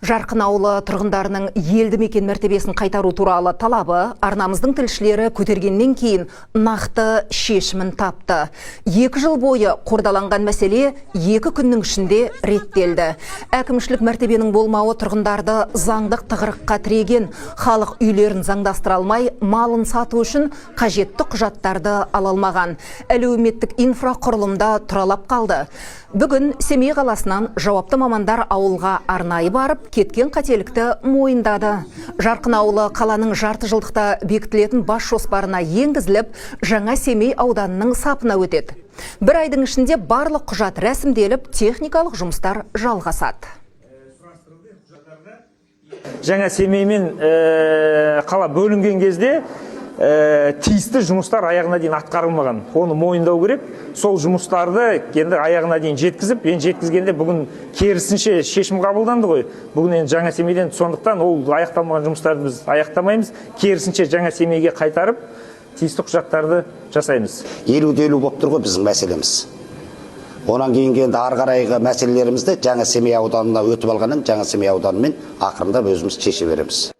Жарқын ауылы тұрғындарының елді мекен мәртебесін қайтару туралы талабы арнамыздың тілшілері көтергеннен кейін нақты шешімін тапты. 2 жыл бойы қордаланған мәселе 2 күннің ішінде реттелді. Әкімшілік мәртебенің болмауы тұрғындарды заңдық тығырыққа тіреген, халық үйлерін заңдастыра алмай, малын сату үшін қажетті құжаттарды ала алмаған. Әлеуметтік инфрақұрылымда тұралап қалды. Бүгін Семей қаласынан жауапты мамандар ауылға арнайы барып, кеткен қателікті мойындады. Жарқын ауылы қаланың жарты жылдықта бекітілетін бас жоспарына енгізіліп, жаңа Семей ауданының сапына өтеді. Бір айдың ішінде барлық құжат рәсімделіп, техникалық жұмыстар жалғасады. Жаңа Семеймен қала бөлінген кезде тиісті жұмыстар аяғына дейін атқарылмаған. Оны мойындау керек. Сол жұмыстарды енді аяғына дейін жеткізіп, жеткізгенде бүгін керісінше шешім қабылданды ғой. Бүгін енді жаңа Семейден, сондықтан ол аяқталмаған жұмыстарды біз аяқтамаймыз. Керісінше жаңа Семейге қайтарып, тиісті құжаттарды жасаймыз. 50-50 болып тұр ғой біздің мәселеміз. Онан кейінгі енді ары қарайғы мәселелерімізді жаңа Семей ауданына өтіп алғаннан жаңа Семей ауданымен ақырындап өзіміз шеше береміз.